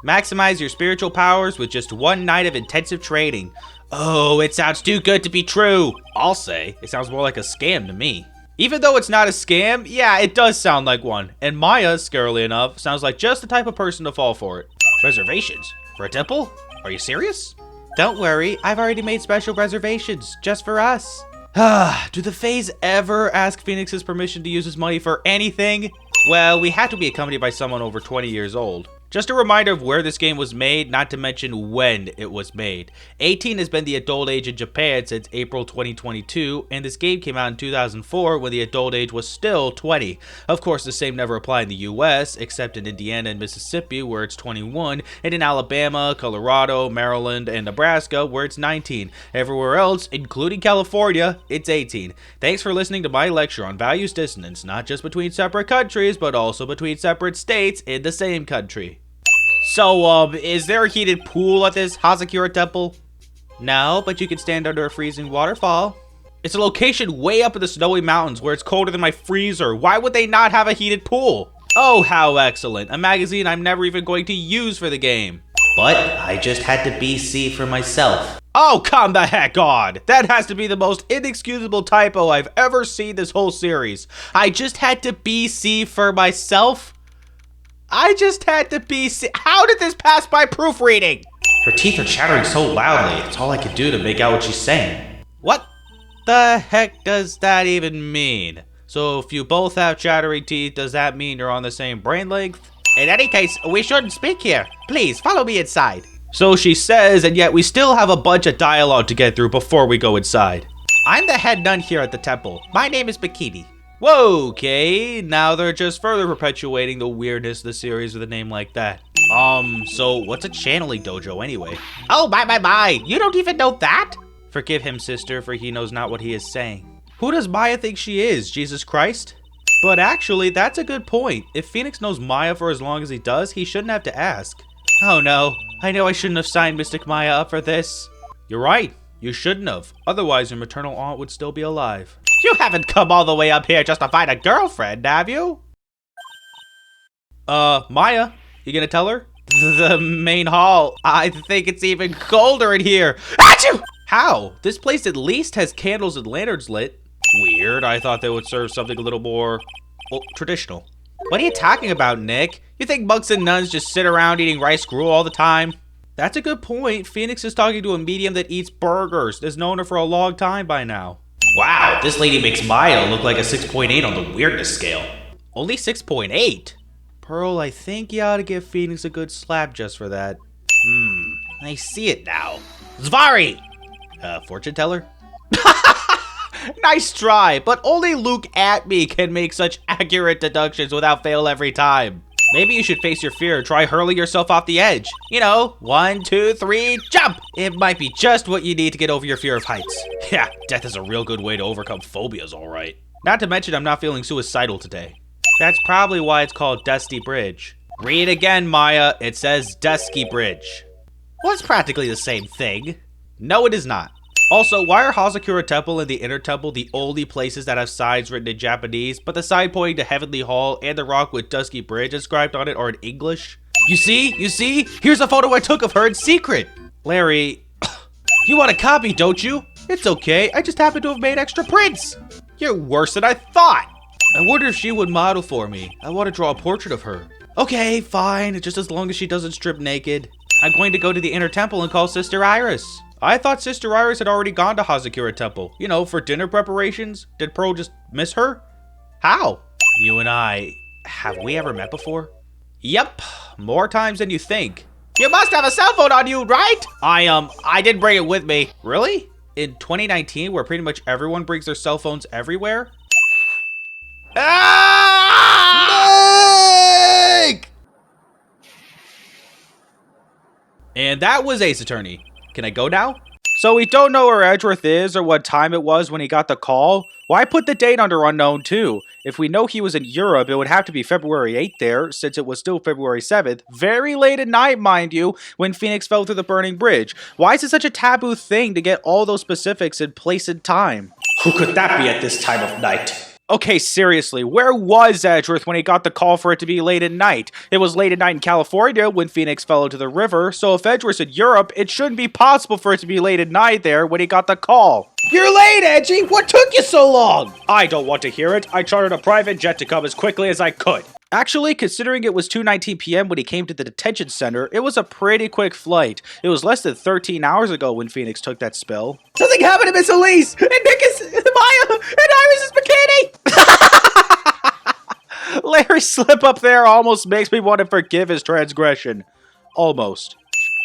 Maximize your spiritual powers with just one night of intensive training. Oh, it sounds too good to be true. I'll say, it sounds more like a scam to me. Even though it's not a scam, yeah, it does sound like one. And Maya, scarily enough, sounds like just the type of person to fall for it. Reservations? For a temple? Are you serious? Don't worry, I've already made special reservations, just for us. Do the Fays ever ask Phoenix's permission to use his money for anything? Well, we have to be accompanied by someone over 20 years old. Just a reminder of where this game was made, not to mention when it was made. 18 has been the adult age in Japan since April 2022, and this game came out in 2004 when the adult age was still 20. Of course, the same never applied in the US, except in Indiana and Mississippi where it's 21, and in Alabama, Colorado, Maryland, and Nebraska where it's 19. Everywhere else, including California, it's 18. Thanks for listening to my lecture on values dissonance, not just between separate countries, but also between separate states in the same country. So, is there a heated pool at this Hazakura temple? No, but you can stand under a freezing waterfall. It's a location way up in the snowy mountains where it's colder than my freezer. Why would they not have a heated pool? Oh, how excellent. A magazine I'm never even going to use for the game. But I just had to BC for myself. Oh, come the heck on. That has to be the most inexcusable typo I've ever seen this whole series. I just had to BC for myself? I just had to be. How did this pass by proofreading? Her teeth are chattering so loudly, it's all I could do to make out what she's saying. What the heck does that even mean? So if you both have chattering teeth, does that mean you're on the same brain length? In any case, we shouldn't speak here. Please, follow me inside. So she says, and yet we still have a bunch of dialogue to get through before we go inside. I'm the head nun here at the temple. My name is Bikini. Whoa, okay, now they're just further perpetuating the weirdness of the series with a name like that. So what's a channeling dojo anyway? Oh, my, you don't even know that? Forgive him, sister, for he knows not what he is saying. Who does Maya think she is, Jesus Christ? But actually, that's a good point. If Phoenix knows Maya for as long as he does, he shouldn't have to ask. Oh no, I know I shouldn't have signed Mystic Maya up for this. You're right, you shouldn't have. Otherwise, your maternal aunt would still be alive. You haven't come all the way up here just to find a girlfriend, have you? Maya, you gonna tell her? The main hall. I think it's even colder in here. Achoo! How? This place at least has candles and lanterns lit. Weird, I thought they would serve something a little more, well, traditional. What are you talking about, Nick? You think monks and nuns just sit around eating rice gruel all the time? That's a good point. Phoenix is talking to a medium that eats burgers. Has known her for a long time by now. Wow, this lady makes Maya look like a 6.8 on the weirdness scale. Only 6.8? Pearl, I think you ought to give Phoenix a good slap just for that. I see it now. Zvari! Fortune teller? Nice try, but only Luke at me can make such accurate deductions without fail every time. Maybe you should face your fear and try hurling yourself off the edge. You know, 1, 2, 3, jump! It might be just what you need to get over your fear of heights. Yeah, death is a real good way to overcome phobias, alright. Not to mention I'm not feeling suicidal today. That's probably why it's called Dusty Bridge. Read again, Maya. It says Dusky Bridge. Well, it's practically the same thing. No, it is not. Also, why are Hazakura Temple and the Inner Temple the only places that have signs written in Japanese, but the sign pointing to Heavenly Hall and the rock with Dusky Bridge inscribed on it are in English? You see? Here's a photo I took of her in secret. Larry, you want a copy, don't you? It's okay, I just happen to have made extra prints. You're worse than I thought. I wonder if she would model for me. I want to draw a portrait of her. Okay, fine, just as long as she doesn't strip naked. I'm going to go to the Inner Temple and call Sister Iris. I thought Sister Iris had already gone to Hazakura Temple. You know, for dinner preparations. Did Pearl just miss her? How? You and I, have we ever met before? Yep, more times than you think. You must have a cell phone on you, right? I did bring it with me. Really? In 2019, where pretty much everyone brings their cell phones everywhere? Ah! Nick! And that was Ace Attorney. Can I go now? So we don't know where Edgeworth is or what time it was when he got the call. Why put the date under unknown too? If we know he was in Europe, it would have to be February 8th there, since it was still February 7th. Very late at night, mind you, when Phoenix fell through the burning bridge. Why is it such a taboo thing to get all those specifics in place and time? Who could that be at this time of night? Okay, seriously, where was Edgeworth when he got the call for it to be late at night? It was late at night in California when Phoenix fell into the river, so if Edgeworth's in Europe, it shouldn't be possible for it to be late at night there when he got the call. You're late, Edgy! What took you so long? I don't want to hear it. I chartered a private jet to come as quickly as I could. Actually, considering it was 2:19 p.m. when he came to the detention center, it was a pretty quick flight. It was less than 13 hours ago when Phoenix took that spill. Something happened to Miss Elise! And Nick and Maya! And Iris's bikini! Larry's slip up there almost makes me want to forgive his transgression. Almost.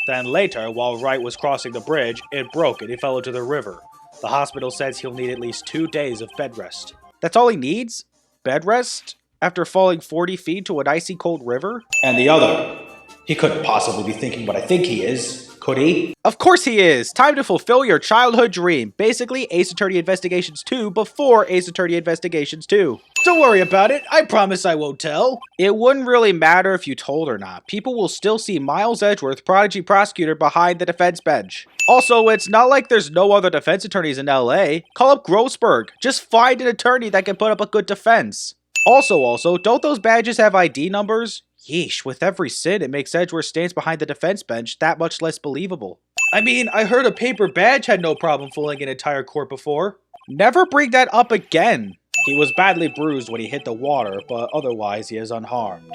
Then later, while Wright was crossing the bridge, it broke and he fell into the river. The hospital says he'll need at least 2 days of bed rest. That's all he needs? Bed rest? After falling 40 feet to an icy cold river? And the other. He couldn't possibly be thinking what I think he is, could he? Of course he is! Time to fulfill your childhood dream. Basically, Ace Attorney Investigations 2 before Ace Attorney Investigations 2. Don't worry about it. I promise I won't tell. It wouldn't really matter if you told or not. People will still see Miles Edgeworth, prodigy prosecutor, behind the defense bench. Also, it's not like there's no other defense attorneys in LA. Call up Grossberg. Just find an attorney that can put up a good defense. Also, don't those badges have ID numbers? Yeesh, with every sin, it makes Edgeworth stance behind the defense bench that much less believable. I mean, I heard a paper badge had no problem fooling an entire court before. Never bring that up again. He was badly bruised when he hit the water, but otherwise he is unharmed.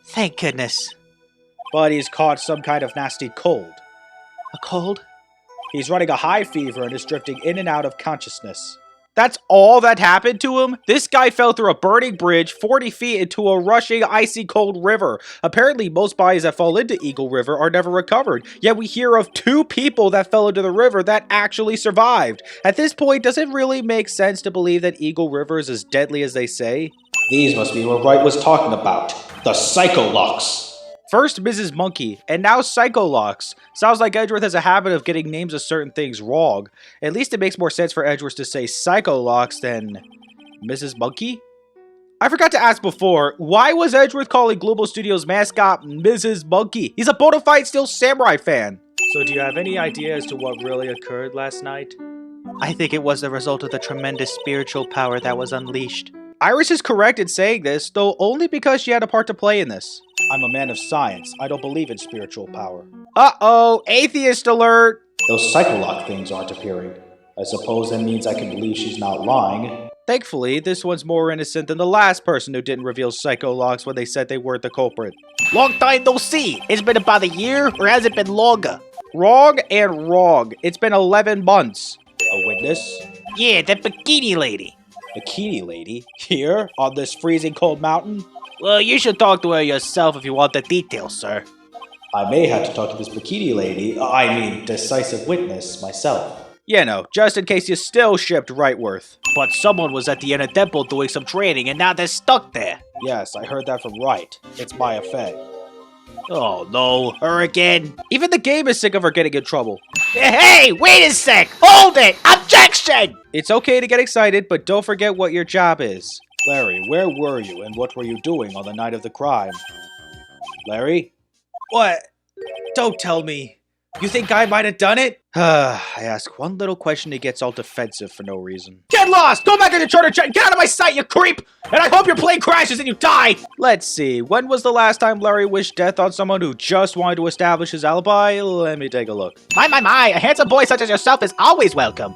Thank goodness. But he's caught some kind of nasty cold. A cold? He's running a high fever and is drifting in and out of consciousness. That's all that happened to him? This guy fell through a burning bridge 40 feet into a rushing, icy cold river. Apparently, most bodies that fall into Eagle River are never recovered. Yet we hear of 2 people that fell into the river that actually survived. At this point, does it really make sense to believe that Eagle River is as deadly as they say? These must be what Wright was talking about. The Psycholocks. First Mrs. Monkey, and now Psycholocks. Sounds like Edgeworth has a habit of getting names of certain things wrong. At least it makes more sense for Edgeworth to say Psycholocks than Mrs. Monkey? I forgot to ask before, why was Edgeworth calling Global Studios mascot Mrs. Monkey? He's a bona fide Steel Samurai fan. So do you have any idea as to what really occurred last night? I think it was the result of the tremendous spiritual power that was unleashed. Iris is correct in saying this, though only because she had a part to play in this. I'm a man of science. I don't believe in spiritual power. Uh-oh, atheist alert! Those Psycholock things aren't appearing. I suppose that means I can believe she's not lying. Thankfully, this one's more innocent than the last person who didn't reveal Psycholocks when they said they weren't the culprit. Long time no see! It's been about a year, or has it been longer? Wrong and wrong. It's been 11 months. A witness? Yeah, that bikini lady. Bikini lady? Here? On this freezing cold mountain? Well, you should talk to her yourself if you want the details, sir. I may have to talk to this bikini lady, decisive witness, myself. Yeah, no, just in case you still shipped Wrightworth. But someone was at the inner temple doing some training and now they're stuck there. Yes, I heard that from Wright. It's Maya Fey. Oh no, her again. Even the game is sick of her getting in trouble. Hey, wait a sec! Hold it! Objection! It's okay to get excited, but don't forget what your job is. Larry, where were you and what were you doing on the night of the crime? Larry? What? Don't tell me. You think I might have done it? I ask one little question, he gets all defensive for no reason. Get lost! Go back in the charter jet! Get out of my sight, you creep! And I hope your plane crashes and you die! Let's see, when was the last time Larry wished death on someone who just wanted to establish his alibi? Let me take a look. My, a handsome boy such as yourself is always welcome.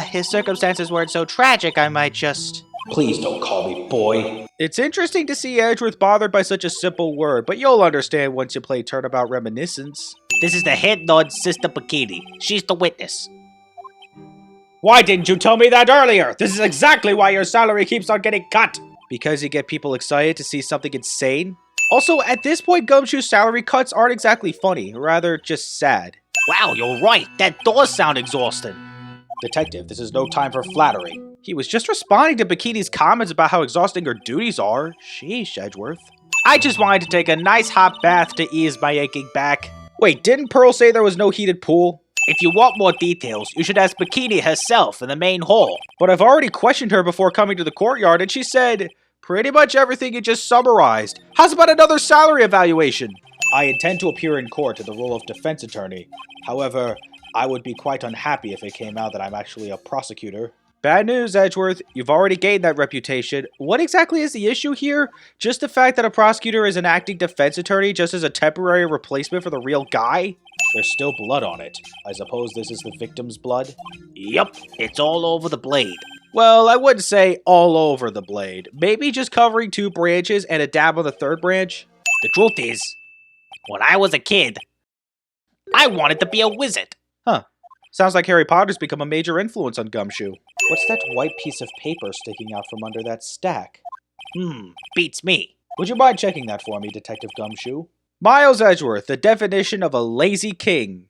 His circumstances weren't so tragic, I might just... Please don't call me boy. It's interesting to see Edgeworth bothered by such a simple word, but you'll understand once you play Turnabout Reminiscence. This is the head nod Sister Bikini. She's the witness. Why didn't you tell me that earlier? This is exactly why your salary keeps on getting cut. Because you get people excited to see something insane? Also, at this point, Gumshoe's salary cuts aren't exactly funny, rather just sad. Wow, you're right. That does sound exhausting. Detective, this is no time for flattery. He was just responding to Bikini's comments about how exhausting her duties are. Sheesh, Edgeworth. I just wanted to take a nice hot bath to ease my aching back. Wait, didn't Pearl say there was no heated pool? If you want more details, you should ask Bikini herself in the main hall. But I've already questioned her before coming to the courtyard and she said pretty much everything you just summarized. How's about another salary evaluation? I intend to appear in court in the role of defense attorney. However, I would be quite unhappy if it came out that I'm actually a prosecutor. Bad news, Edgeworth. You've already gained that reputation. What exactly is the issue here? Just the fact that a prosecutor is an acting defense attorney just as a temporary replacement for the real guy? There's still blood on it. I suppose this is the victim's blood? Yup, it's all over the blade. Well, I wouldn't say all over the blade. Maybe just covering 2 branches and a dab on the 3rd branch? The truth is, when I was a kid, I wanted to be a wizard. Huh. Sounds like Harry Potter's become a major influence on Gumshoe. What's that white piece of paper sticking out from under that stack? Beats me. Would you mind checking that for me, Detective Gumshoe? Miles Edgeworth, the definition of a lazy king.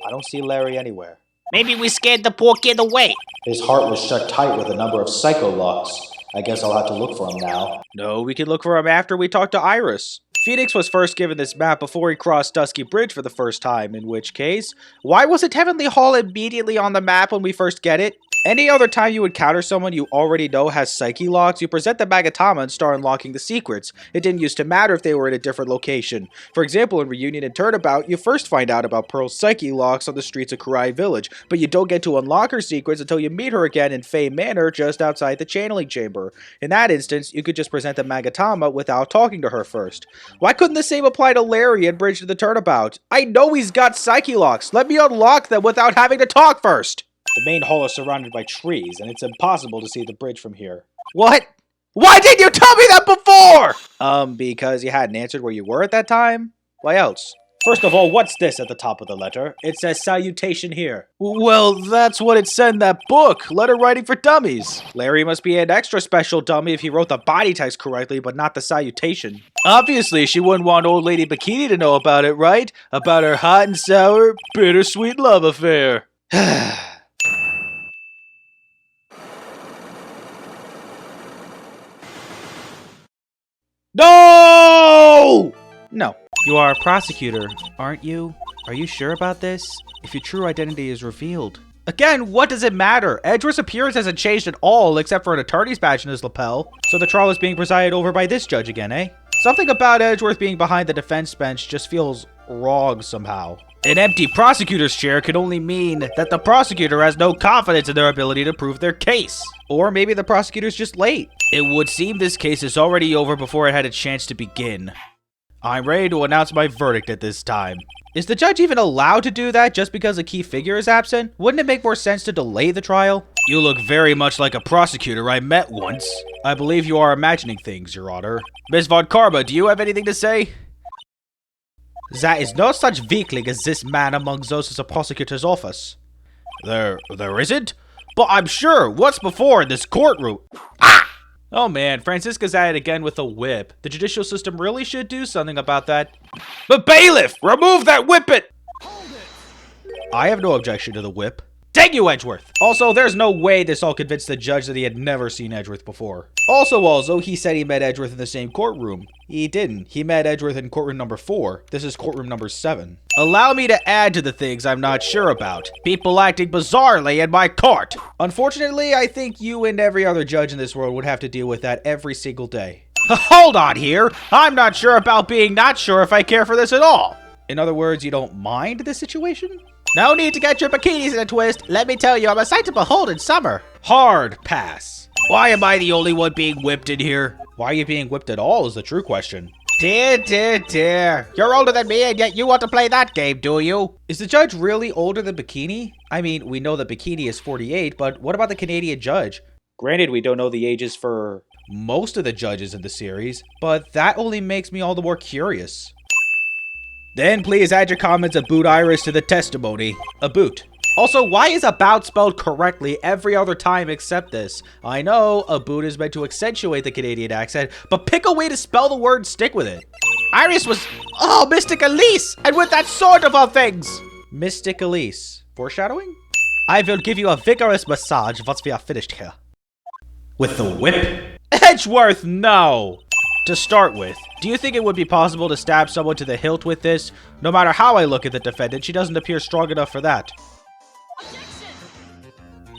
I don't see Larry anywhere. Maybe we scared the poor kid away. His heart was shut tight with a number of psycho locks. I guess I'll have to look for him now. No, we can look for him after we talk to Iris. Phoenix was first given this map before he crossed Dusky Bridge for the first time, in which case, why wasn't Heavenly Hall immediately on the map when we first get it? Any other time you encounter someone you already know has psyche locks, you present the Magatama and start unlocking the secrets. It didn't used to matter if they were in a different location. For example, in Reunion and Turnabout, you first find out about Pearl's psyche locks on the streets of Kurai Village, but you don't get to unlock her secrets until you meet her again in Fey Manor just outside the channeling chamber. In that instance, you could just present the Magatama without talking to her first. Why couldn't the same apply to Larry and Bridge to the Turnabout? I know he's got psyche locks. Let me unlock them without having to talk first. The main hall is surrounded by trees, and it's impossible to see the bridge from here. What? Why didn't you tell me that before? Because you hadn't answered where you were at that time? Why else? First of all, what's this at the top of the letter? It says salutation here. Well, that's what it said in that book, Letter Writing for Dummies. Larry must be an extra special dummy if he wrote the body text correctly, but not the salutation. Obviously, she wouldn't want Old Lady Bikini to know about it, right? About her hot and sour, bittersweet love affair. No! No. You are a prosecutor, aren't you? Are you sure about this? If your true identity is revealed. Again, what does it matter? Edgeworth's appearance hasn't changed at all, except for an attorney's badge in his lapel. So the trial is being presided over by this judge again, eh? Something about Edgeworth being behind the defense bench just feels wrong somehow. An empty prosecutor's chair could only mean that the prosecutor has no confidence in their ability to prove their case. Or maybe the prosecutor's just late. It would seem this case is already over before it had a chance to begin. I'm ready to announce my verdict at this time. Is the judge even allowed to do that just because a key figure is absent? Wouldn't it make more sense to delay the trial? You look very much like a prosecutor I met once. I believe you are imagining things, Your Honor. Ms. Von Karma, do you have anything to say? There is no such weakling as this man among those in the prosecutor's office. There isn't? But I'm sure, what's before in this courtroom? Ah! Oh man, Francisca's at it again with a whip. The judicial system really should do something about that. But bailiff, remove that whippet! I have no objection to the whip. Dang you, Edgeworth! Also, there's no way this all convinced the judge that he had never seen Edgeworth before. Also, he said he met Edgeworth in the same courtroom. He didn't. He met Edgeworth in courtroom number 4. This is courtroom number 7. Allow me to add to the things I'm not sure about. People acting bizarrely in my court. Unfortunately, I think you and every other judge in this world would have to deal with that every single day. Hold on here! I'm not sure about being not sure if I care for this at all! In other words, you don't mind this situation? No need to get your bikinis in a twist. Let me tell you, I'm a sight to behold in summer. Hard pass. Why am I the only one being whipped in here? Why are you being whipped at all is the true question. Dear. You're older than me and yet you want to play that game, do you? Is the judge really older than Bikini? I mean, we know that Bikini is 48, but what about the Canadian judge? Granted, we don't know the ages for most of the judges in the series, but that only makes me all the more curious. Then please add your comments about Iris to the testimony. About. Also, why is about spelled correctly every other time except this? I know about is meant to accentuate the Canadian accent, but pick a way to spell the word and stick with it. Iris was, Mystic Elise, and with that sort of all things. Mystic Elise. Foreshadowing? I will give you a vigorous massage once we are finished here. With the whip? Edgeworth, no! To start with, do you think it would be possible to stab someone to the hilt with this? No matter how I look at the defendant, she doesn't appear strong enough for that.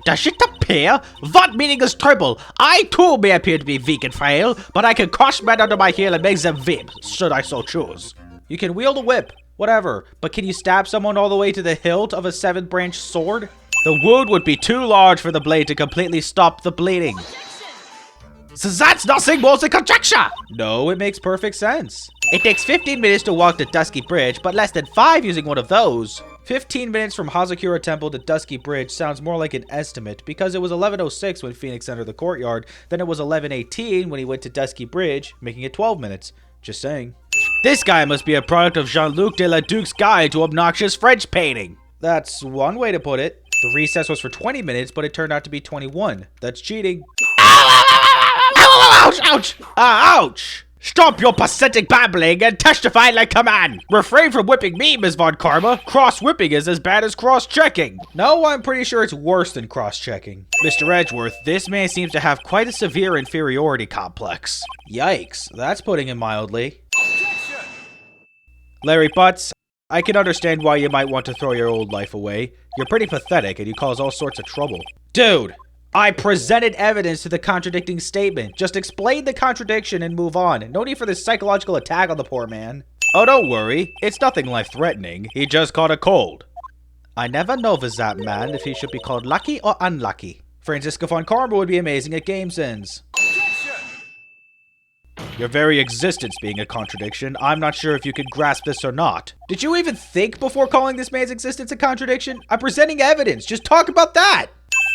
Does it appear? What meaning is trouble? I too may appear to be weak and frail, but I can crush men under my heel and make them weep, should I so choose. You can wield a whip, whatever, but can you stab someone all the way to the hilt of a 7-branch sword? The wound would be too large for the blade to completely stop the bleeding. So that's nothing more than conjecture! No, it makes perfect sense. It takes 15 minutes to walk to Dusky Bridge, but less than 5 using one of those. 15 minutes from Hazakura Temple to Dusky Bridge sounds more like an estimate, because it was 11:06 when Phoenix entered the courtyard, then it was 11:18 when he went to Dusky Bridge, making it 12 minutes. Just saying. This guy must be a product of Jean-Luc de la Duc's Guide to Obnoxious French Painting. That's one way to put it. The recess was for 20 minutes, but it turned out to be 21. That's cheating. Ouch! Ouch! Ouch! Stop your pathetic babbling and testify like a man! Refrain from whipping me, Ms. Von Karma. Cross-whipping is as bad as cross-checking. No, I'm pretty sure it's worse than cross-checking. Mr. Edgeworth, this man seems to have quite a severe inferiority complex. Yikes, that's putting it mildly. Larry Butts, I can understand why you might want to throw your old life away. You're pretty pathetic and you cause all sorts of trouble. Dude! I presented evidence to the contradicting statement. Just explain the contradiction and move on. No need for this psychological attack on the poor man. Oh, don't worry. It's nothing life-threatening. He just caught a cold. I never know with that man if he should be called lucky or unlucky. Francisco Von Karma would be amazing at GameSins. Your very existence being a contradiction, I'm not sure if you could grasp this or not. Did you even think before calling this man's existence a contradiction? I'm presenting evidence. Just talk about that.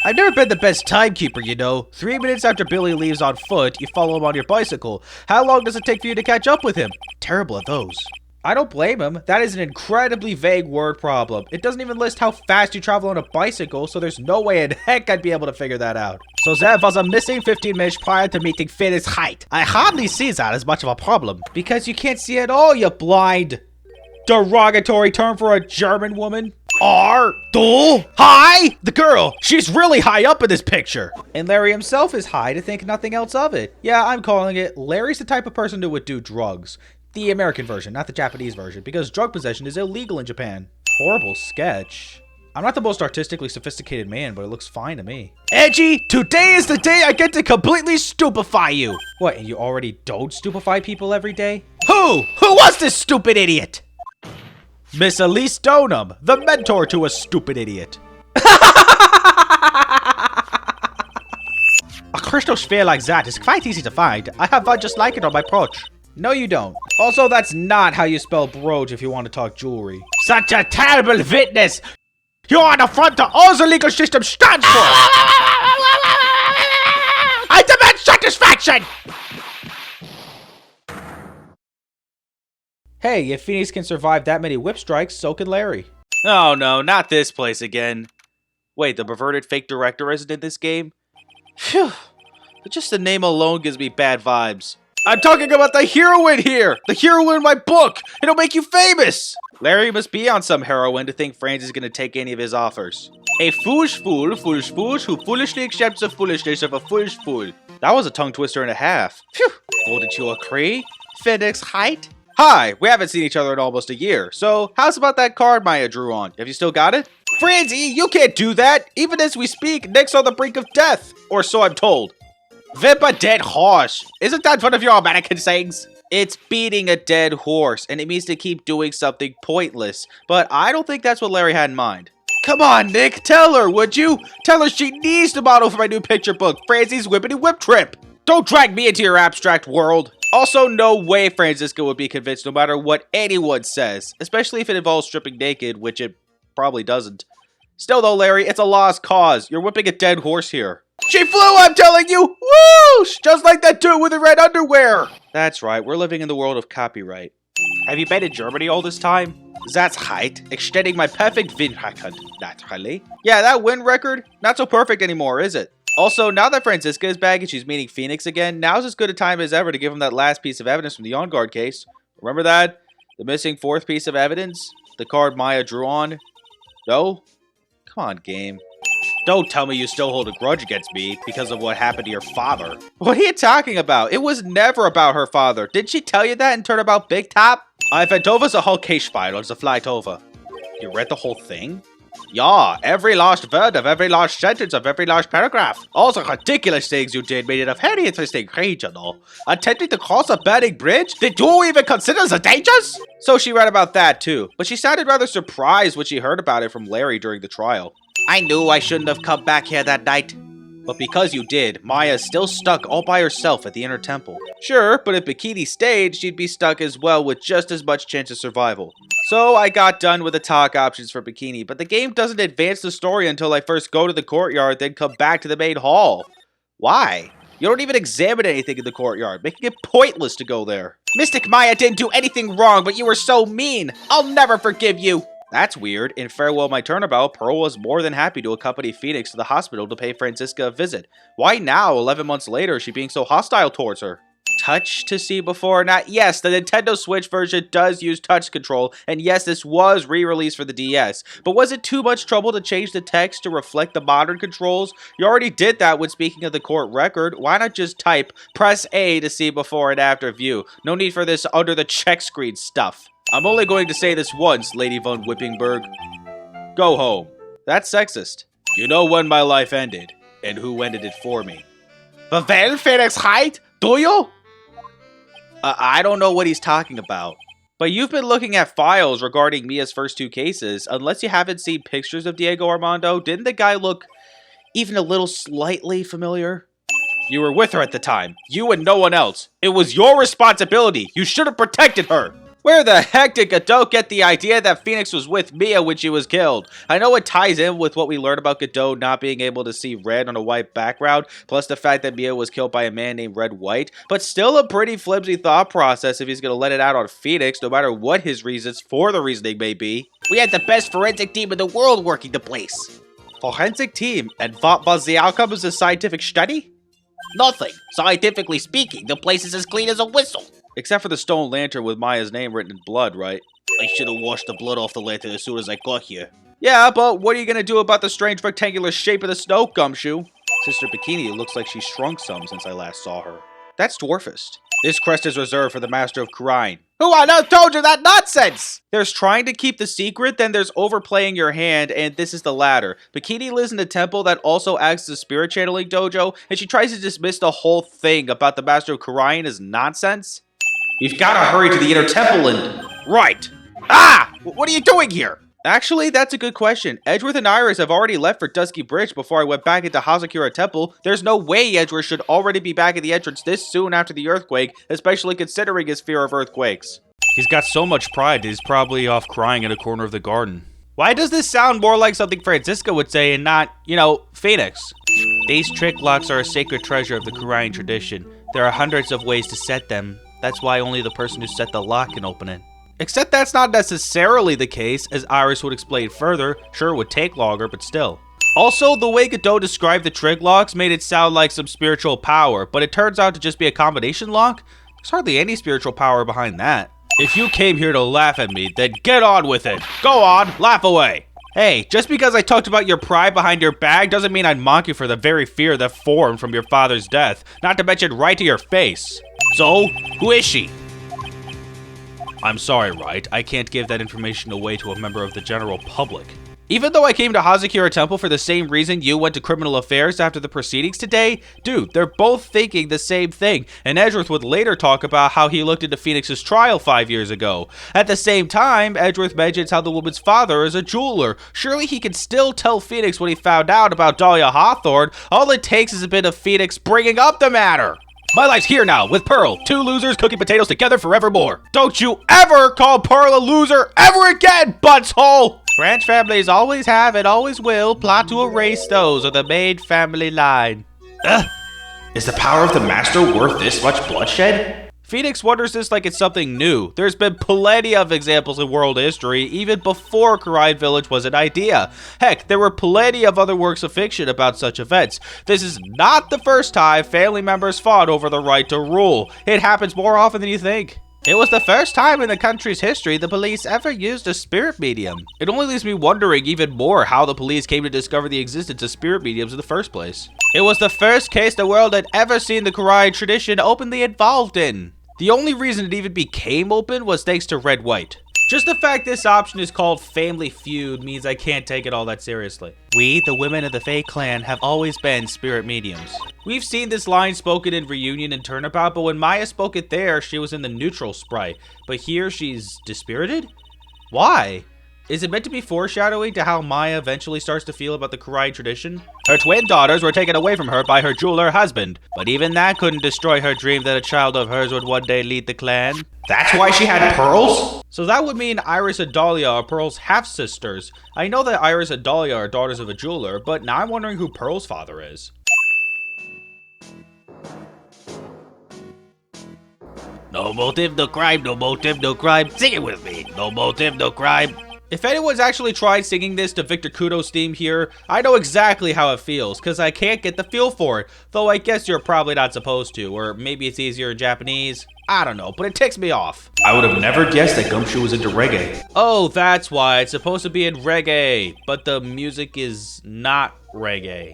I've never been the best timekeeper, you know. 3 minutes after Billy leaves on foot, you follow him on your bicycle. How long does it take for you to catch up with him? Terrible at those. I don't blame him. That is an incredibly vague word problem. It doesn't even list how fast you travel on a bicycle, so there's no way in heck I'd be able to figure that out. So there was a missing 15 minutes prior to meeting Phoenix Wright. I hardly see that as much of a problem. Because you can't see at all, you blind. Derogatory term for a German woman. High? The girl. She's really high up in this picture. And Larry himself is high to think nothing else of it. Yeah, I'm calling it. Larry's the type of person who would do drugs. The American version, not the Japanese version, because drug possession is illegal in Japan. Horrible sketch. I'm not the most artistically sophisticated man, but it looks fine to me. Edgy, today is the day I get to completely stupefy you. What, and you already don't stupefy people every day? Who was this stupid idiot? Miss Elise Stoneham, the mentor to a stupid idiot. A crystal sphere like that is quite easy to find. I have one just like it on my porch. No, you don't. Also, that's not how you spell brooch if you want to talk jewelry. Such a terrible witness! You're an affront to all the legal system stands for! I demand satisfaction! Hey, if Phoenix can survive that many whip strikes, so can Larry. Oh no, not this place again. Wait, the perverted fake director isn't in this game? Phew. But just the name alone gives me bad vibes. I'm talking about the heroine here! The heroine in my book! It'll make you famous! Larry must be on some heroin to think Franz is gonna take any of his offers. A foolish fool, who foolishly accepts the foolishness of a foolish fool. That was a tongue twister and a half. Phew! Wouldn't you agree? Phoenix Wright? Hi, we haven't seen each other in almost a year, so how's about that card Maya drew on? Have you still got it? Franzie, you can't do that! Even as we speak, Nick's on the brink of death! Or so I'm told. Whip a dead horse! Isn't that one of your American sayings? It's beating a dead horse, and it means to keep doing something pointless. But I don't think that's what Larry had in mind. Come on, Nick, tell her, would you? Tell her she needs to model for my new picture book, Francie's Whippity Whip Trip! Don't drag me into your abstract world! Also, no way Francisco would be convinced no matter what anyone says, especially if it involves stripping naked, which it probably doesn't. Still though, Larry, it's a lost cause. You're whipping a dead horse here. She flew, I'm telling you! Whoosh! Just like that dude with the red underwear! That's right, we're living in the world of copyright. Have you been in Germany all this time? That's right, extending my perfect win record, naturally. Yeah, that win record, not so perfect anymore, is it? Also, now that Francisca is back and she's meeting Phoenix again, now's as good a time as ever to give him that last piece of evidence from the on-guard case. Remember that? The missing fourth piece of evidence? The card Maya drew on? No? Come on, game. Don't tell me you still hold a grudge against me because of what happened to your father. What are you talking about? It was never about her father. Didn't she tell you that and turn about Big Top? I went over the whole case file on the flight over. You read the whole thing? Yeah, every last word of every last sentence of every last paragraph. All the ridiculous things you did made it a very interesting read, you know. Attempting to cross a burning bridge? Did you even consider the dangers? So she read about that too, but she sounded rather surprised when she heard about it from Larry during the trial. I knew I shouldn't have come back here that night. But because you did, Maya's still stuck all by herself at the inner temple. Sure, but if Bikini stayed, she'd be stuck as well with just as much chance of survival. So I got done with the talk options for Bikini, but the game doesn't advance the story until I first go to the courtyard, then come back to the main hall. Why? You don't even examine anything in the courtyard, making it pointless to go there. Mystic Maya didn't do anything wrong, but you were so mean. I'll never forgive you. That's weird. In Farewell My Turnabout, Pearl was more than happy to accompany Phoenix to the hospital to pay Franziska a visit. Why now, 11 months later, is she being so hostile towards her? Touch to see before not? Yes, the Nintendo Switch version does use touch control, and yes, this was re-released for the DS. But was it too much trouble to change the text to reflect the modern controls? You already did that when speaking of the court record. Why not just type, press A to see before and after view? No need for this under the check screen stuff. I'm only going to say this once, Lady von Whippingberg. Go home. That's sexist. You know when my life ended, and who ended it for me. Well, Phoenix Wright, do you? I don't know what he's talking about. But you've been looking at files regarding Mia's first two cases. Unless you haven't seen pictures of Diego Armando, didn't the guy look even a little slightly familiar? You were with her at the time. You and no one else. It was your responsibility. You should have protected her. Where the heck did Godot get the idea that Phoenix was with Mia when she was killed? I know it ties in with what we learned about Godot not being able to see red on a white background, plus the fact that Mia was killed by a man named Red White, but still a pretty flimsy thought process if he's going to let it out on Phoenix, no matter what his reasons for the reasoning may be. We had the best forensic team in the world working the place. Forensic team? And what was the outcome of the scientific study? Nothing. Scientifically speaking, the place is as clean as a whistle. Except for the stone lantern with Maya's name written in blood, right? I should have washed the blood off the lantern as soon as I got here. Yeah, but what are you gonna do about the strange rectangular shape of the snow, Gumshoe? Sister Bikini looks like she's shrunk some since I last saw her. That's dwarfist. This crest is reserved for the Master of Kurine. Who on earth told you that nonsense? There's trying to keep the secret, then there's overplaying your hand, and this is the latter. Bikini lives in a temple that also acts as a spirit channeling dojo, and she tries to dismiss the whole thing about the Master of Kurine as nonsense. We've got to hurry to the inner temple and... Right. Ah! What are you doing here? Actually, that's a good question. Edgeworth and Iris have already left for Dusky Bridge before I went back into Hazakura Temple. There's no way Edgeworth should already be back at the entrance this soon after the earthquake, especially considering his fear of earthquakes. He's got so much pride that he's probably off crying in a corner of the garden. Why does this sound more like something Franziska would say and not, Phoenix? These trick locks are a sacred treasure of the Kurine tradition. There are hundreds of ways to set them. That's why only the person who set the lock can open it. Except that's not necessarily the case, as Iris would explain further. Sure, it would take longer, but still. Also, the way Godot described the trig locks made it sound like some spiritual power, but it turns out to just be a combination lock? There's hardly any spiritual power behind that. If you came here to laugh at me, then get on with it. Go on, laugh away. Hey, just because I talked about your pride behind your bag doesn't mean I'd mock you for the very fear that formed from your father's death, not to mention right to your face. So, who is she? I'm sorry, Wright. I can't give that information away to a member of the general public. Even though I came to Hazakura Temple for the same reason you went to criminal affairs after the proceedings today, dude, they're both thinking the same thing, and Edgeworth would later talk about how he looked into Phoenix's trial 5 years ago. At the same time, Edgeworth mentions how the woman's father is a jeweler. Surely he can still tell Phoenix what he found out about Dahlia Hawthorne. All it takes is a bit of Phoenix bringing up the matter. My life's here now, with Pearl. Two losers cooking potatoes together forevermore. Don't you ever call Pearl a loser ever again, butthole! Branch families always have and always will plot to erase those of the main family line. Is the power of the Master worth this much bloodshed? Phoenix wonders this like it's something new. There's been plenty of examples in world history, even before Kurine Village was an idea. Heck, there were plenty of other works of fiction about such events. This is not the first time family members fought over the right to rule. It happens more often than you think. It was the first time in the country's history the police ever used a spirit medium. It only leaves me wondering even more how the police came to discover the existence of spirit mediums in the first place. It was the first case the world had ever seen the Kurine tradition openly involved in. The only reason it even became open was thanks to Red White. Just the fact this option is called Family Feud means I can't take it all that seriously. We, the women of the Fae clan, have always been spirit mediums. We've seen this line spoken in Reunion and Turnabout, but when Maya spoke it there, she was in the neutral sprite. But here she's dispirited? Why? Is it meant to be foreshadowing to how Maya eventually starts to feel about the Kurai tradition? Her twin daughters were taken away from her by her jeweler husband, but even that couldn't destroy her dream that a child of hers would one day lead the clan. That's why she had pearls? So that would mean Iris and Dahlia are Pearl's half-sisters. I know that Iris and Dahlia are daughters of a jeweler, but now I'm wondering who Pearl's father is. No motive, no crime, no motive, no crime. Sing it with me. No motive, no crime. If anyone's actually tried singing this to Victor Kudo's theme here, I know exactly how it feels, because I can't get the feel for it. Though I guess you're probably not supposed to, or maybe it's easier in Japanese. I don't know, but it ticks me off. I would have never guessed that Gumshoe was into reggae. Oh, that's why. It's supposed to be in reggae, but the music is not reggae.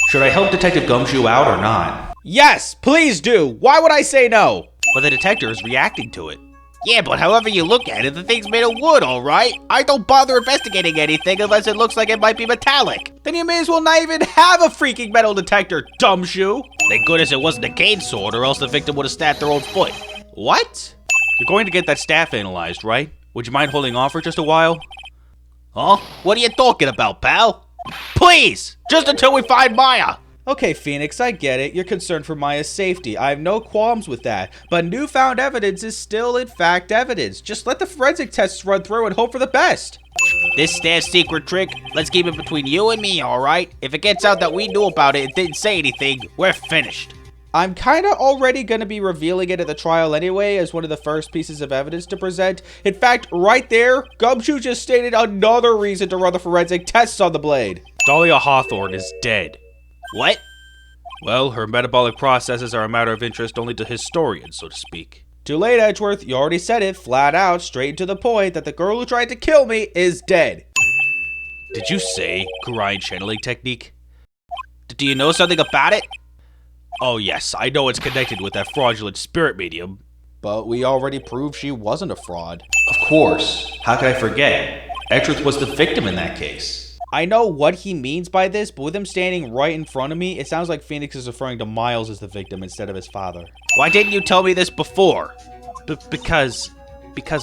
Should I help Detective Gumshoe out or not? Yes, please do. Why would I say no? But the detector is reacting to it. Yeah, but however you look at it, the thing's made of wood, alright? I don't bother investigating anything unless it looks like it might be metallic. Then you may as well not even have a freaking metal detector, dumb shoe. Thank goodness it wasn't a cane sword, or else the victim would have stabbed their own foot. What? You're going to get that staff analyzed, right? Would you mind holding off for just a while? Huh? What are you talking about, pal? Please! Just until we find Maya! Okay, Phoenix, I get it. You're concerned for Maya's safety. I have no qualms with that. But newfound evidence is still, in fact, evidence. Just let the forensic tests run through and hope for the best. This staff secret trick, let's keep it between you and me, alright? If it gets out that we knew about it and didn't say anything, we're finished. I'm kinda already gonna be revealing it at the trial anyway as one of the first pieces of evidence to present. In fact, right there, Gumshoe just stated another reason to run the forensic tests on the blade. Dahlia Hawthorne is dead. What? Well, her metabolic processes are a matter of interest only to historians, so to speak. Too late, Edgeworth. You already said it flat out, straight to the point, that the girl who tried to kill me is dead. Did you say Kurai channeling technique? Do you know something about it? Oh yes, I know it's connected with that fraudulent spirit medium. But we already proved she wasn't a fraud. Of course. How could I forget? Edgeworth was the victim in that case. I know what he means by this, but with him standing right in front of me, it sounds like Phoenix is referring to Miles as the victim instead of his father. Why didn't you tell me this before? Because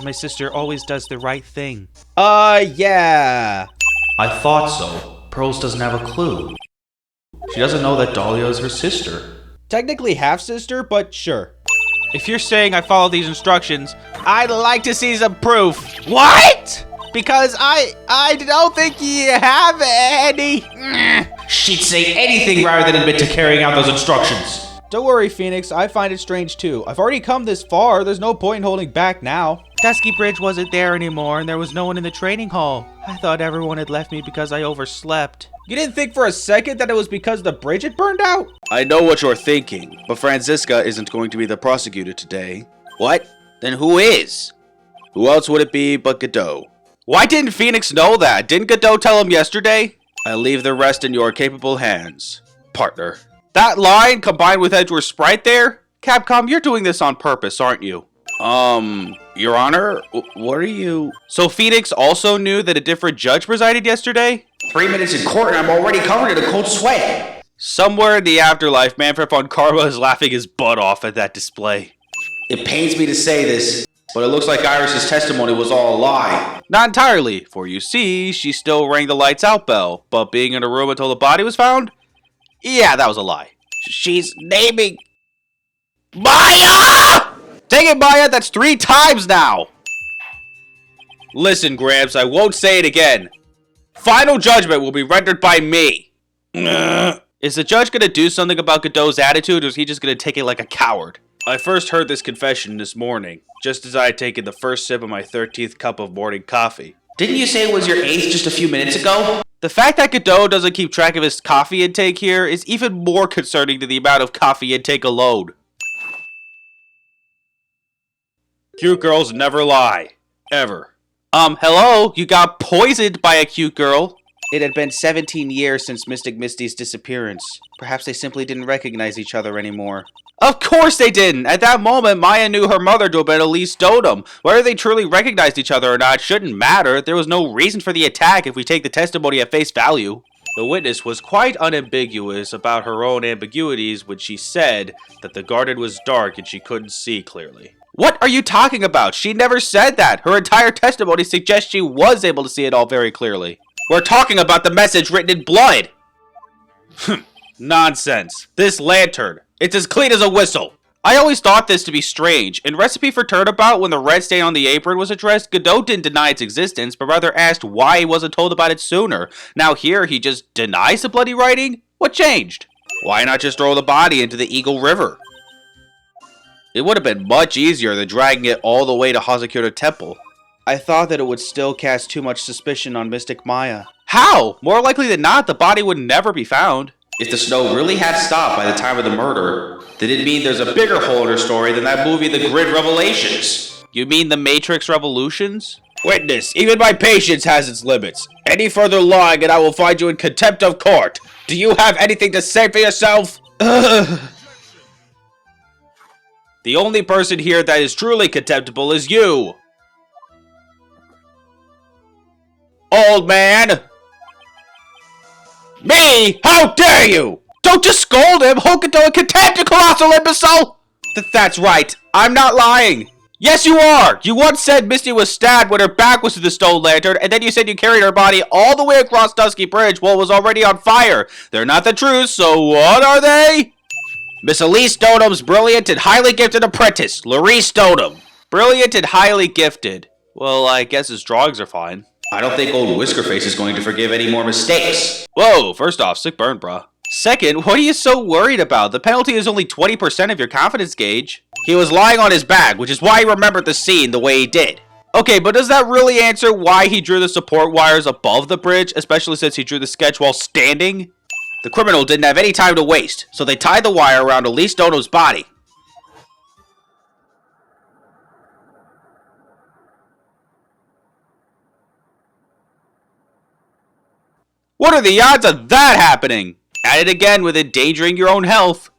my sister always does the right thing. Yeah. I thought so. Pearls doesn't have a clue. She doesn't know that Dahlia is her sister. Technically half-sister, but sure. If you're saying I follow these instructions, I'd like to see some proof. What? Because I don't think you have any. She'd say anything rather than admit to carrying out those instructions. Don't worry, Phoenix. I find it strange too. I've already come this far. There's no point in holding back now. Dusky Bridge wasn't there anymore and there was no one in the training hall. I thought everyone had left me because I overslept. You didn't think for a second that it was because the bridge had burned out? I know what you're thinking, but Franziska isn't going to be the prosecutor today. What? Then who is? Who else would it be but Godot? Why didn't Phoenix know that? Didn't Godot tell him yesterday? I leave the rest in your capable hands, partner. That line combined with Edgeworth's sprite there? Capcom, you're doing this on purpose, aren't you? Your Honor, what are you... So Phoenix also knew that a different judge presided yesterday? 3 minutes in court and I'm already covered in a cold sweat. Somewhere in the afterlife, Manfred von Karma is laughing his butt off at that display. It pains me to say this, but it looks like Iris's testimony was all a lie. Not entirely, for you see, she still rang the lights out bell, but being in a room until the body was found? Yeah, that was a lie. She's naming... Maya! Dang it, Maya, that's 3 times now! Listen, Gramps, I won't say it again. Final judgment will be rendered by me. Is the judge gonna do something about Godot's attitude, or is he just gonna take it like a coward? I first heard this confession this morning, just as I had taken the first sip of my 13th cup of morning coffee. Didn't you say it was your 8th just a few minutes ago? The fact that Godot doesn't keep track of his coffee intake here is even more concerning than the amount of coffee intake alone. Cute girls never lie. Ever. Hello? You got poisoned by a cute girl? It had been 17 years since Mystic Misty's disappearance. Perhaps they simply didn't recognize each other anymore. Of course they didn't! At that moment, Maya knew her mother to have been Elise Dotem. Whether they truly recognized each other or not shouldn't matter. There was no reason for the attack if we take the testimony at face value. The witness was quite unambiguous about her own ambiguities when she said that the garden was dark and she couldn't see clearly. What are you talking about? She never said that. Her entire testimony suggests she was able to see it all very clearly. We're talking about the message written in blood. Nonsense. This lantern. It's as clean as a whistle. I always thought this to be strange. In Recipe for Turnabout, when the red stain on the apron was addressed, Godot didn't deny its existence, but rather asked why he wasn't told about it sooner. Now here, he just denies the bloody writing? What changed? Why not just throw the body into the Eagle River? It would have been much easier than dragging it all the way to Hazakura Temple. I thought that it would still cast too much suspicion on Mystic Maya. How? More likely than not, the body would never be found. If the snow really had stopped by the time of the murder, then it mean there's a bigger hole in her story than that movie The Grid Revelations. You mean The Matrix Revolutions? Witness, even my patience has its limits. Any further lying and I will find you in contempt of court. Do you have anything to say for yourself? The only person here that is truly contemptible is you. Old man! Me? How dare you! Don't just scold him! Hokuto and contempt, you colossal imbecile! That's right. I'm not lying. Yes, you are! You once said Misty was stabbed when her back was to the stone lantern, and then you said you carried her body all the way across Dusky Bridge while it was already on fire. They're not the truth, so what are they? Miss Elise Stonum's brilliant and highly gifted apprentice, Larice Stonum. Brilliant and highly gifted. Well, I guess his drawings are fine. I don't think old Whiskerface is going to forgive any more mistakes. Whoa, first off, sick burn, bruh. Second, what are you so worried about? The penalty is only 20% of your confidence gauge. He was lying on his back, which is why he remembered the scene the way he did. Okay, but does that really answer why he drew the support wires above the bridge, especially since he drew the sketch while standing? The criminal didn't have any time to waste, so they tied the wire around Elise Dono's body. What are the odds of that happening? At it again with endangering your own health.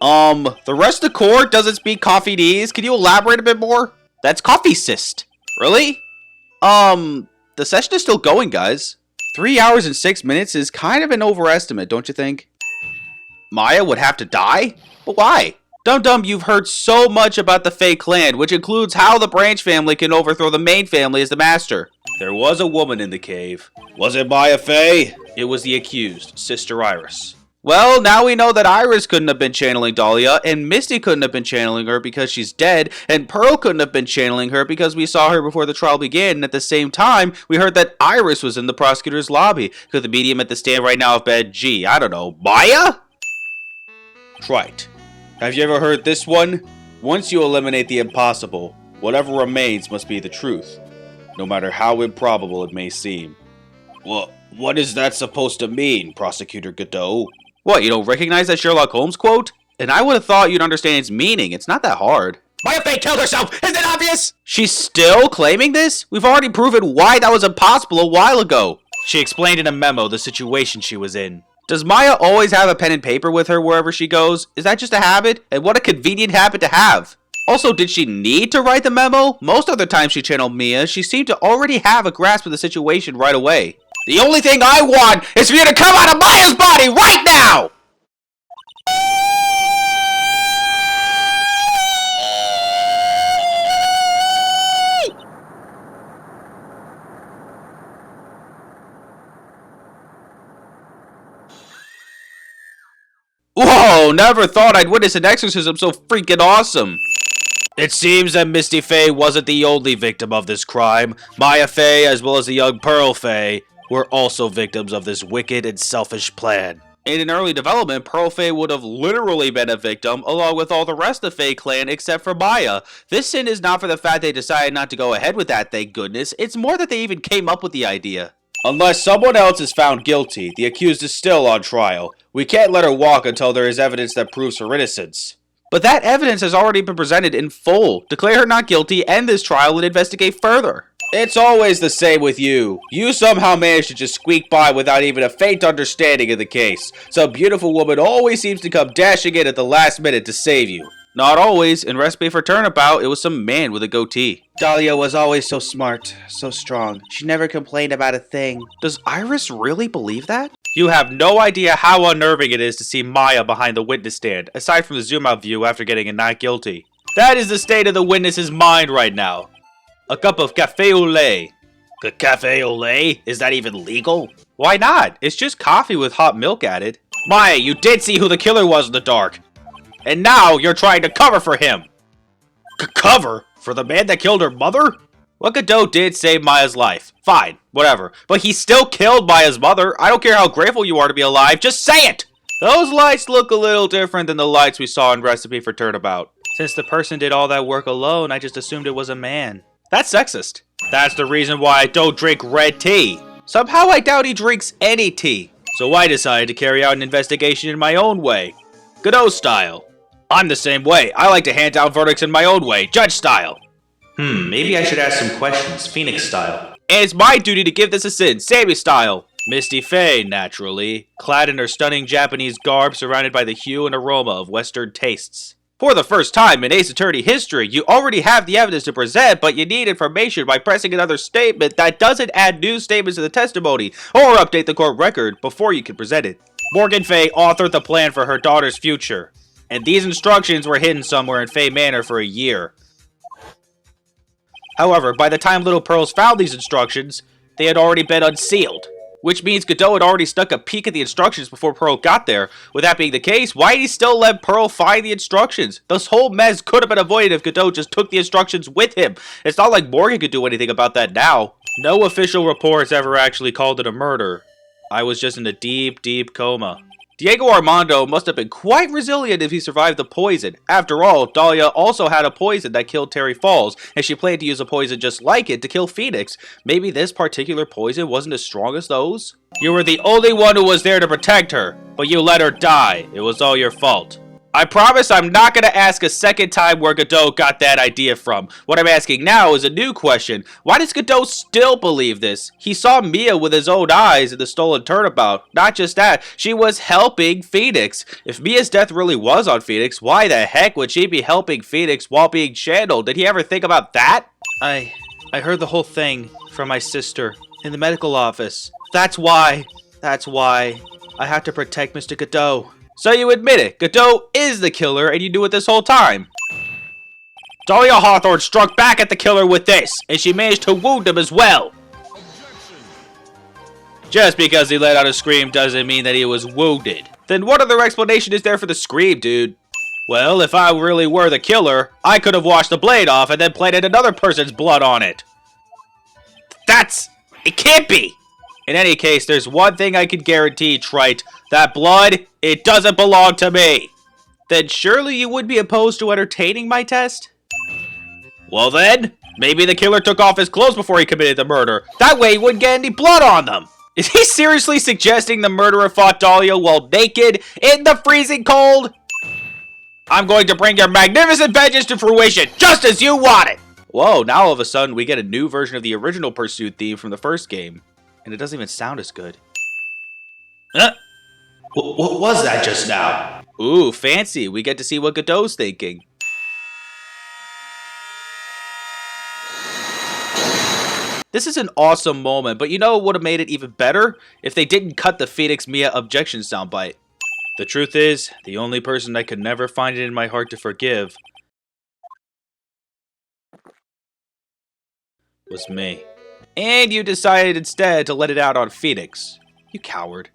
The rest of the court doesn't speak coffee-dese. Can you elaborate a bit more? That's coffee cyst. Really? The session is still going, guys. 3 hours and 6 minutes is kind of an overestimate, don't you think? Maya would have to die? But why? Dum-Dum, you've heard so much about the Fae clan, which includes how the Branch family can overthrow the main family as the master. There was a woman in the cave. Was it Maya Fae? It was the accused, Sister Iris. Well, now we know that Iris couldn't have been channeling Dahlia, and Misty couldn't have been channeling her because she's dead, and Pearl couldn't have been channeling her because we saw her before the trial began, and at the same time, we heard that Iris was in the prosecutor's lobby. Could the medium at the stand right now have been, gee, I don't know, Maya? Right. Have you ever heard this one? Once you eliminate the impossible, whatever remains must be the truth, no matter how improbable it may seem. Well, what is that supposed to mean, Prosecutor Godot? What, you don't recognize that Sherlock Holmes quote? And I would have thought you'd understand its meaning. It's not that hard. Maya Fae killed herself! Isn't it obvious? She's still claiming this? We've already proven why that was impossible a while ago. She explained in a memo the situation she was in. Does Maya always have a pen and paper with her wherever she goes? Is that just a habit? And what a convenient habit to have. Also, did she need to write the memo? Most other times she channeled Mia, she seemed to already have a grasp of the situation right away. The only thing I want is for you to come out of Maya's body right now! Whoa, never thought I'd witness an exorcism so freaking awesome. It seems that Misty Fae wasn't the only victim of this crime. Maya Fae, as well as the young Pearl Fae, were also victims of this wicked and selfish plan. In an early development, Pearl Fae would have literally been a victim, along with all the rest of the Fae clan except for Maya. This sin is not for the fact they decided not to go ahead with that, thank goodness. It's more that they even came up with the idea. Unless someone else is found guilty, the accused is still on trial. We can't let her walk until there is evidence that proves her innocence. But that evidence has already been presented in full. Declare her not guilty, end this trial, and investigate further. It's always the same with you. You somehow manage to just squeak by without even a faint understanding of the case. Some beautiful woman always seems to come dashing in at the last minute to save you. Not always. In Recipe for Turnabout, it was some man with a goatee. Dahlia was always so smart, so strong. She never complained about a thing. Does Iris really believe that? You have no idea how unnerving it is to see Maya behind the witness stand, aside from the zoom-out view after getting a not guilty. That is the state of the witness's mind right now. A cup of cafe au lait. Cafe au lait? Is that even legal? Why not? It's just coffee with hot milk added. Maya, you did see who the killer was in the dark. And now you're trying to cover for him. Cover? For the man that killed her mother? What Godot did save Maya's life. Fine, whatever. But he still killed Maya's mother. I don't care how grateful you are to be alive, just say it! Those lights look a little different than the lights we saw in Recipe for Turnabout. Since the person did all that work alone, I just assumed it was a man. That's sexist. That's the reason why I don't drink red tea. Somehow I doubt he drinks any tea. So I decided to carry out an investigation in my own way. Godot style. I'm the same way. I like to hand down verdicts in my own way, judge style. Maybe I should ask some questions, Phoenix style. And it's my duty to give this a sin, Sammy style. Misty Faye, naturally, clad in her stunning Japanese garb surrounded by the hue and aroma of Western tastes. For the first time in Ace Attorney history, you already have the evidence to present, but you need information by pressing another statement that doesn't add new statements to the testimony or update the court record before you can present it. Morgan Faye authored the plan for her daughter's future, and these instructions were hidden somewhere in Faye Manor for a year. However, by the time Little Pearls found these instructions, they had already been unsealed. Which means Godot had already stuck a peek at the instructions before Pearl got there. With that being the case, why did he still let Pearl find the instructions? This whole mess could have been avoided if Godot just took the instructions with him. It's not like Morgan could do anything about that now. No official reports ever actually called it a murder. I was just in a deep, deep coma. Diego Armando must have been quite resilient if he survived the poison. After all, Dahlia also had a poison that killed Terry Falls, and she planned to use a poison just like it to kill Phoenix. Maybe this particular poison wasn't as strong as those? You were the only one who was there to protect her, but you let her die. It was all your fault. I promise I'm not going to ask a second time where Godot got that idea from. What I'm asking now is a new question. Why does Godot still believe this? He saw Mia with his own eyes in the stolen turnabout. Not just that, she was helping Phoenix. If Mia's death really was on Phoenix, why the heck would she be helping Phoenix while being channeled? Did he ever think about that? I heard the whole thing from my sister in the medical office. That's why I had to protect Mr. Godot. So you admit it, Godot is the killer and you knew it this whole time. Dahlia Hawthorne struck back at the killer with this, and she managed to wound him as well. Just because he let out a scream doesn't mean that he was wounded. Then what other explanation is there for the scream, dude? Well, if I really were the killer, I could have washed the blade off and then planted another person's blood on it. It can't be! In any case, there's one thing I can guarantee, Trite. That blood, it doesn't belong to me. Then surely you would be opposed to entertaining my test? Well then, maybe the killer took off his clothes before he committed the murder. That way he wouldn't get any blood on them. Is he seriously suggesting the murderer fought Dahlia while naked in the freezing cold? I'm going to bring your magnificent vengeance to fruition, just as you want it. Whoa, now all of a sudden we get a new version of the original Pursuit theme from the first game. And it doesn't even sound as good. What was that just now? Ooh, fancy. We get to see what Godot's thinking. This is an awesome moment, but you know what would have made it even better? If they didn't cut the Phoenix Mia objection soundbite. The truth is, the only person I could never find it in my heart to forgive was me. And you decided instead to let it out on Phoenix. You coward.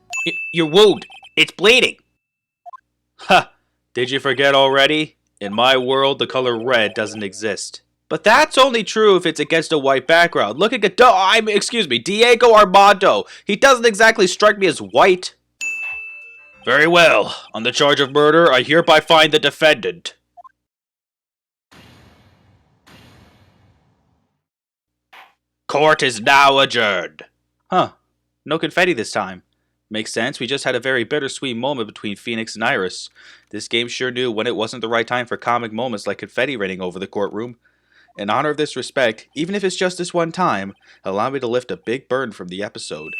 Your wound. It's bleeding. Ha! Did you forget already? In my world, the color red doesn't exist. But that's only true if it's against a white background. Look at Diego Armando. He doesn't exactly strike me as white. Very well. On the charge of murder, I hereby find the defendant. Court is now adjourned. Huh. No confetti this time. Makes sense, we just had a very bittersweet moment between Phoenix and Iris. This game sure knew when it wasn't the right time for comic moments like confetti raining over the courtroom. In honor of this respect, even if it's just this one time, allow me to lift a big burden from the episode.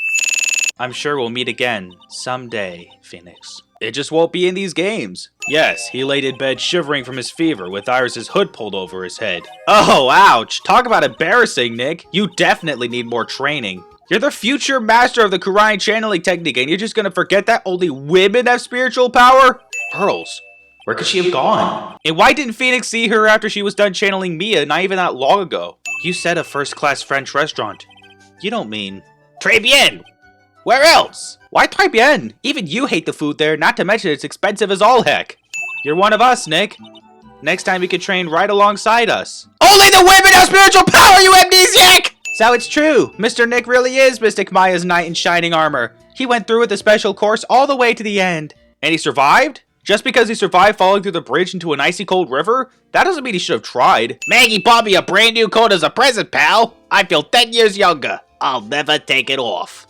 I'm sure we'll meet again, someday, Phoenix. It just won't be in these games. Yes, he laid in bed shivering from his fever with Iris's hood pulled over his head. Oh, ouch! Talk about embarrassing, Nick. You definitely need more training. You're the future master of the Kurian channeling technique, and you're just gonna forget that only women have spiritual power? Pearls, Where could she have gone? And why didn't Phoenix see her after she was done channeling Mia not even that long ago? You said a first-class French restaurant. You don't mean... Très bien! Where else? Why Très Bien? Even you hate the food there, not to mention it's expensive as all heck. You're one of us, Nick. Next time you could train right alongside us. Only the women have spiritual power, you amnesiac! So it's true. Mr. Nick really is Mystic Maya's knight in shining armor. He went through with the special course all the way to the end. And he survived? Just because he survived falling through the bridge into an icy cold river? That doesn't mean he should have tried. Maggie bought me a brand new coat as a present, pal. I feel 10 years younger. I'll never take it off.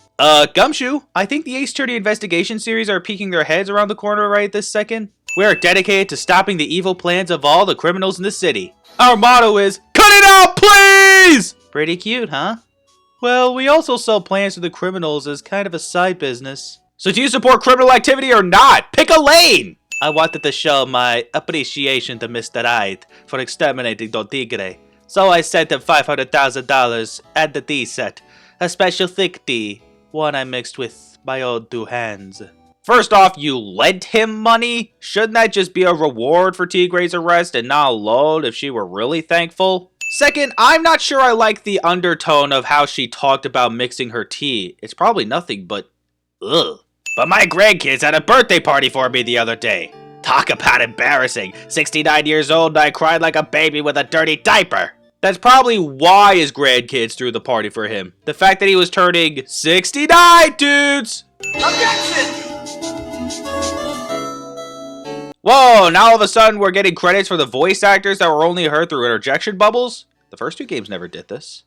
Gumshoe, I think the Ace Attorney investigation series are peeking their heads around the corner right this second. We are dedicated to stopping the evil plans of all the criminals in the city. Our motto is, cut it out, please! Pretty cute, huh? Well, we also sell plans to the criminals as kind of a side business. So do you support criminal activity or not? Pick a lane! I wanted to show my appreciation to Mr. Wright for exterminating Don Tigre. So I sent him $500,000 and the tea set. A special thick tea. One I mixed with my own 2 hands. First off, you lent him money? Shouldn't that just be a reward for Tigre's arrest and not a loan if she were really thankful? Second, I'm not sure I like the undertone of how she talked about mixing her tea. It's probably nothing but ugh. But my grandkids had a birthday party for me the other day. Talk about embarrassing. 69 years old and I cried like a baby with a dirty diaper. That's probably why his grandkids threw the party for him. The fact that he was turning 69, dudes! Objection! Whoa, now all of a sudden we're getting credits for the voice actors that were only heard through interjection bubbles? The first 2 games never did this.